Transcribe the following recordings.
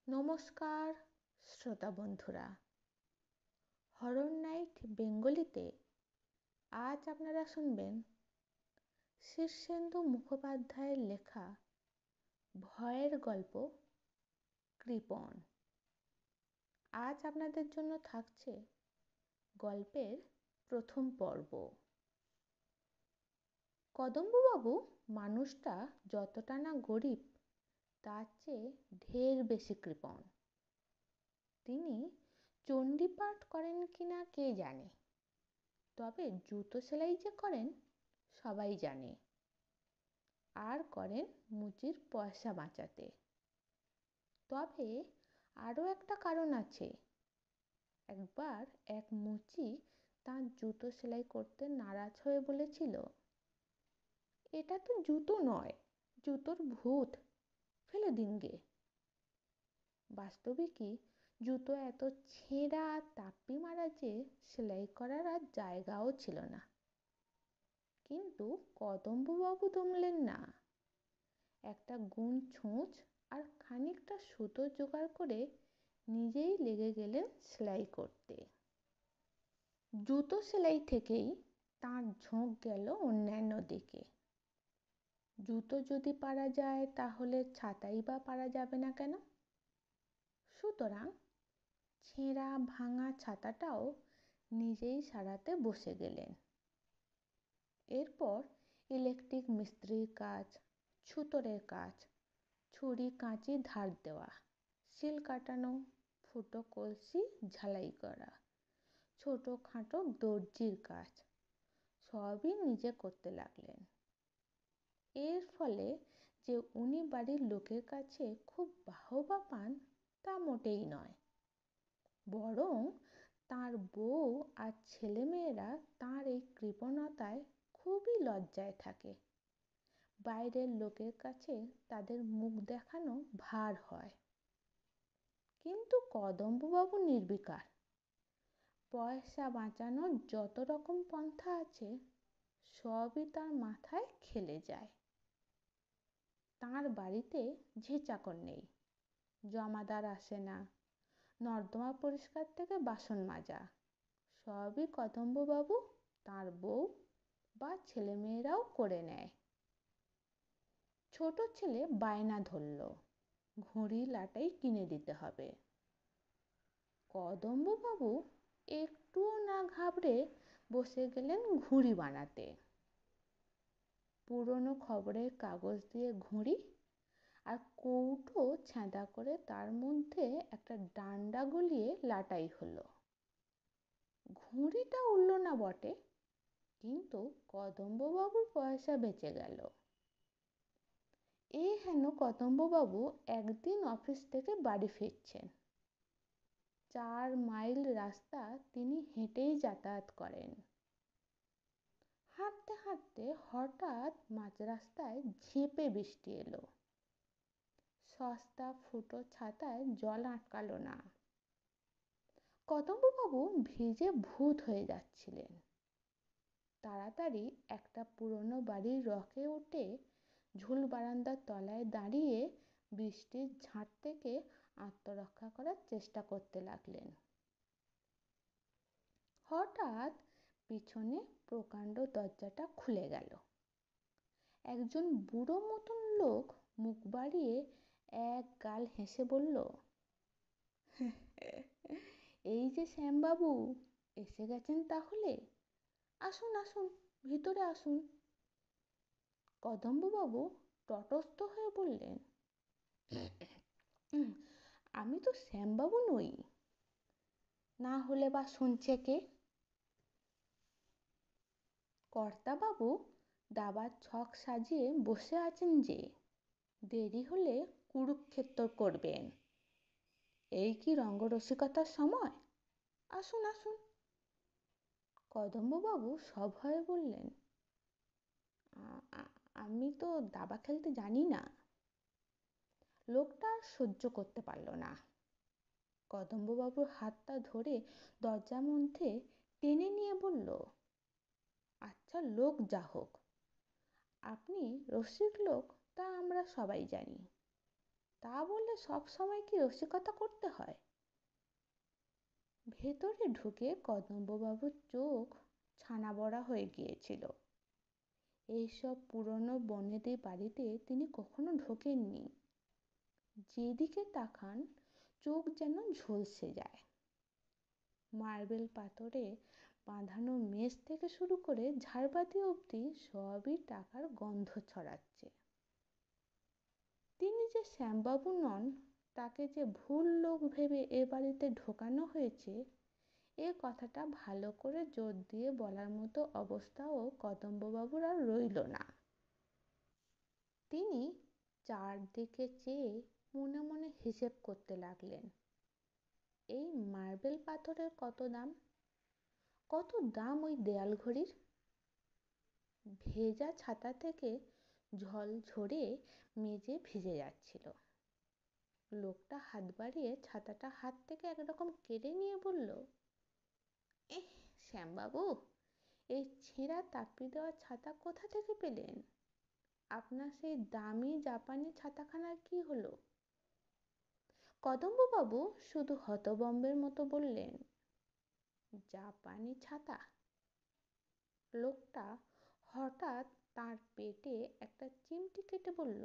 নমস্কার শ্রোতা বন্ধুরা, হরর নাইট বেঙ্গলিতে আজ আপনারা শুনবেন শীর্ষেন্দু মুখোপাধ্যায়ের লেখা ভয়ের গল্প কৃপণ। আজ আপনাদের জন্য থাকছে গল্পের প্রথম পর্ব। কদম্ববাবু মানুষটা যতটা না গরিব তার চেয়ে ঢের বেশি কৃপণ। তিনি চণ্ডীপাঠ করেন কিনা কে জানে, তবে জুতো সেলাই যে করেন সবাই জানে। আর করেন মুচির পয়সা বাঁচাতে। তবে আরও একটা কারণ আছে। একবার এক মুচি তার জুতো সেলাই করতে নারাজ হয়ে বলেছিল, এটা তো জুতো নয়, জুতোর ভূত, ফেলে দিন গে। বাস্তবিকই জুতো এত ছেঁড়া তাপ্পি মারা যে সেলাই করার আর জায়গাও ছিল না। কিন্তু কদম্ববাবু দমলেন না। একটা গুণ ছুঁচ আর খানিকটা সুতো জোগাড় করে নিজেই লেগে গেলেন সেলাই করতে। জুতো সেলাই থেকেই তাঁর ঝোঁক গেল অন্যান্য দিকে। জুতো যদি পারা যায় তাহলে ছাতাই বা পারা যাবে না কেন? সুতরাং ছেঁড়া ভাঙা ছাতাটাও নিজেই সারাতে বসে গেলেন। এরপর ইলেকট্রিক মিস্ত্রির কাজ, ছুতোরের কাজ, ছুরি কাঁচি ধার দেওয়া, সিল কাটানো, ফুটো কলসি ঝালাই করা, ছোটোখাটো দর্জির কাজ সবই নিজে করতে লাগলেন। এর ফলে যে উনি বাড়ির লোকের কাছে খুব বাহবা পান তা মোটেই নয়, বরং তাঁর বউ আর ছেলেমেয়েরা তাঁর এই কৃপণতায় খুবই লজ্জায় থাকে। বাইরের লোকের কাছে তাদের মুখ দেখানো ভার হয়। কিন্তু কদম্ববাবু নির্বিকার। পয়সা বাঁচানোর যত রকম পন্থা আছে সবই তার মাথায় খেলে যায়। তাঁর বাড়িতে ঝি চাকর নেই, জমাদার আসে না, নর্দমা পরিষ্কার থেকে বাসন মাজা সবই কদম্ববাবু, তাঁর বউ বা ছেলেমেয়েরাও করে নেয়। ছোট ছেলে বায়না ধরল, ঘুড়ি লাটাই কিনে দিতে হবে। কদম্ববাবু একটুও না ঘাবড়ে বসে গেলেন ঘুড়ি বানাতে। পুরনো খবরের কাগজ দিয়ে ঘুড়ি আর কৌটো ছ্যাঁদা করে তার মধ্যে একটা ডান্ডা গলিয়ে লাটাই হলো। ঘুড়িটা উড়ল না বটে, কিন্তু কদম্ববাবুর পয়সা বেঁচে গেল। এই হেন কদম্ববাবু একদিন অফিস থেকে বাড়ি ফিরছেন। 4 মাইল রাস্তা তিনি হেঁটেই যাতায়াত করেন। হাঁটতে হাঁটতে হঠাৎ মাঝ রাস্তায় ঝেঁপে বৃষ্টি এলো। সস্তা ফুটো ছাতায় জল আটকালো না। কদম্ববাবু ভিজে ভূত হয়ে যাচ্ছিলেন। তাড়াতাড়ি একটা পুরনো বাড়ির রকে উঠে ঝুল বারান্দার তলায় দাঁড়িয়ে বৃষ্টির ঝাঁট থেকে আত্মরক্ষা করার চেষ্টা করতে লাগলেন। হঠাৎ পিছনে প্রকাণ্ড দরজাটা খুলে গেল। একজন বুড়ো মতন লোক মুখ বাড়িয়ে এক গাল হেসে বলল, এই যে শ্যামবাবু, এসে গেছেন তাহলে? আসুন আসুন, ভিতরে আসুন। কদম্ববাবু তটস্থ হয়ে বললেন, আমি তো শ্যামবাবু নই। না হলে বা শুনছে কে? কর্তাবাবু দাবার ছক সাজিয়ে বসে আছেন যে, দেরি হলে কুরুক্ষেত্র করবেন। এই কি রঙ্গরসিকতার সময়? আসুন আসুন। কদম্ববাবু সভয়ে বললেন, আমি তো দাবা খেলতে জানি না। লোকটা সহ্য করতে পারল না। কদম্ববাবুর হাতটা ধরে দরজার মধ্যে টেনে নিয়ে বলল, আচ্ছা লোক যা হোক, আপনি রসিক লোক তা আমরা সবাই জানি, তা বলে সব সময় কি রসিকতা করতে হয়? ভেতরে ঢুকে কদম্ববাবুর চোখ ছানা বড়া হয়ে গিয়েছিল। এইসব পুরনো বনেদি বাড়িতে তিনি কখনো ঢোকেননি। যেদিকে তাকান চোখ যেন ঝলসে যায়। মার্বেল পাথরে বাঁধানো মেঝ থেকে শুরু করে ঝাড়বাতি অবধি সবই টাকার গন্ধ ছড়াচ্ছে। তিনি যে শ্যামবাবু নন, তাকে যে ভুল লোক ভেবে এ বাড়িতে ঢোকানো হয়েছে, এ কথাটা ভালো করে জোর দিয়ে বলার মতো অবস্থাও কদম্ববাবুর আর রইল না। তিনি চারদিকে চেয়ে মনে মনে হিসেব করতে লাগলেন। এই মার্বেল পাথরের কত দাম? কত দাম ওই দেয়াল ঘড়ির? ভেজা ছাতা থেকে জল ঝরে মেঝে ভিজে যাচ্ছিল। লোকটা হাত বাড়িয়ে ছাতাটা হাত থেকে একরকম কেড়ে নিয়ে বলল, এহ শ্যামবাবু, এই ছেঁড়া তাপ্পি দেওয়া ছাতা কোথা থেকে পেলেন? আপনার সেই দামি জাপানি ছাতাখানার কি হলো? কদম্ববাবু শুধু হতবম্বের মতো বললেন, জাপানি ছাতা? লোকটা হঠাৎ তার পেটে একটা চিমটি কেটে বলল,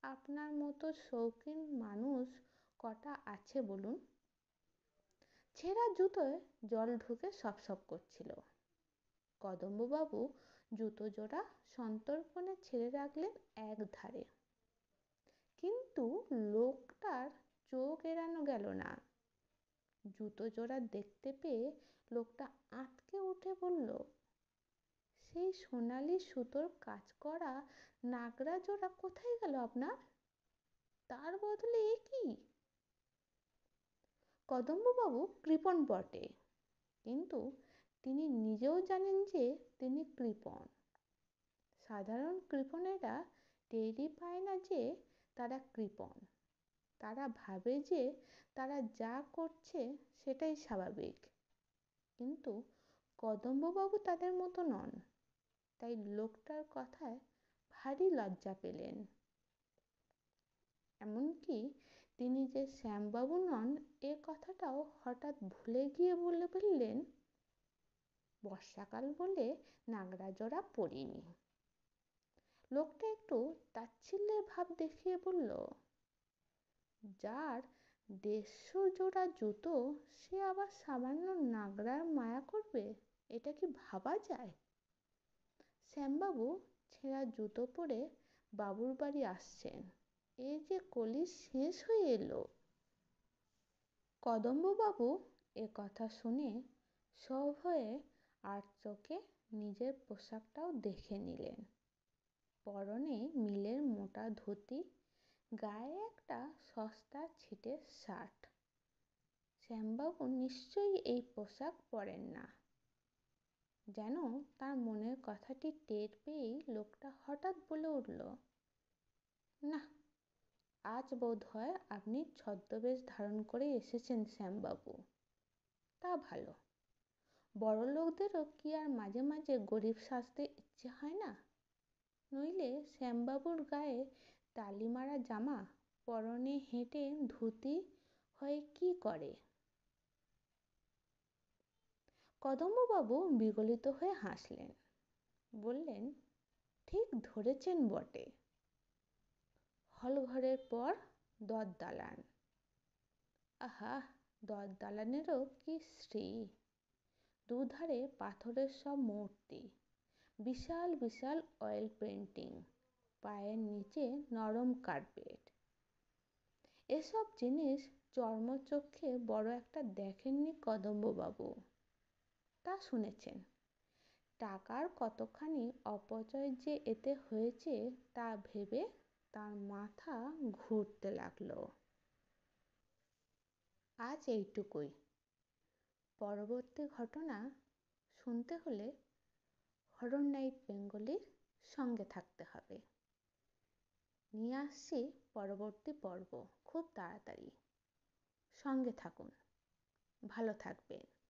আপনার মতো শৌখিন মানুষ কটা আছে বলুন? ছেঁড়া জুতোয় জল ঢুকে সপসপ করছিল। কদম্ববাবু জুতো জোড়া সন্তর্পণে ছেড়ে রাখলেন এক ধারে। কিন্তু লোকটার চোখ এড়ানো গেল না। জুতো জোড়া দেখতে পেয়ে লোকটা আঁতকে উঠে বলল, সেই সোনালি সুতোর কাজ করা নাগরা জোড়া কোথায় গেল আপনার? তার বদলে এ কি? কদম্ববাবু কৃপণ বটে, কিন্তু তিনি নিজেও জানেন যে তিনি কৃপণ। সাধারণ কৃপণেরা টেরই পায় না যে তারা কৃপণ। তারা ভাবে যে তারা যা করছে সেটাই স্বাভাবিক। কিন্তু কদম্ববাবু তাদের মতো নন। তাই লোকটার কথায় ভারী লজ্জা পেলেন। এমনকি তিনি যে শ্যামবাবু নন এ কথাটাও হঠাৎ ভুলে গিয়ে বলে ফেললেন, বর্ষাকাল বলে নাগরা জোড়া পরিনি। লোকটা একটু তাচ্ছিল্যের ভাব দেখিয়ে বলল, যার 150 জোড়া জুতো সে আবার সামান্য নাগরার মায়া করবে? এটা কি ভাবা যায়? শ্যামবাবু ছেঁড়া জুতো পরে বাবুর বাড়ি আসছেন, এ যে কলি শেষ হয়ে এলো। কদম্ববাবু এ কথা শুনে সভয়ে আর চোখে নিজের পোশাকটাও দেখে নিলেন। পরনে মিলের মোটা ধুতি, গায়ে একটা সস্তা ছিটের শার্ট। শ্যামবাবু নিশ্চয়ই এই পোশাক পরেন না। যেন তার মনের কথাটি টের পেয়েই লোকটা হঠাৎ বলে উঠল, না, আজ বোধ হয় আপনি ছদ্মবেশ ধারণ করে এসেছেন শ্যামবাবু। তা ভালো। বড়লোকদেরও কি আর মাঝে মাঝে গরিব সাজতে ইচ্ছে হয় না? নইলে শ্যামবাবুর গায়ে টালি মারা জামা, পরনে হেঁটে ধুতি হয়ে কি করে? কদম্ববাবু বিগলিত হয়ে হাসলেন, বললেন, ঠিক ধরেছেন বটে। হলঘরের পর দরদালান। আহা, দরদালানেরও কি শ্রী! দুধারে পাথরের সব মূর্তি, বিশাল বিশাল অয়েল পেন্টিং, পায়ের নিচে নরম কার্পেট। এসব জিনিস চর্মচক্ষে বড় একটা দেখেননি কদম্ববাবু, তা শুনেছেন। টাকার কতখানি অপচয় যে এতে হয়েছে তা ভেবে তার মাথা ঘুরতে লাগলো। আজ এইটুকুই। পরবর্তী ঘটনা শুনতে হলে হরর নাইট বেঙ্গলির সঙ্গে থাকতে হবে। নিয়ে আসছি পরবর্তী পর্ব খুব তাড়াতাড়ি। সঙ্গে থাকুন। ভালো থাকবেন।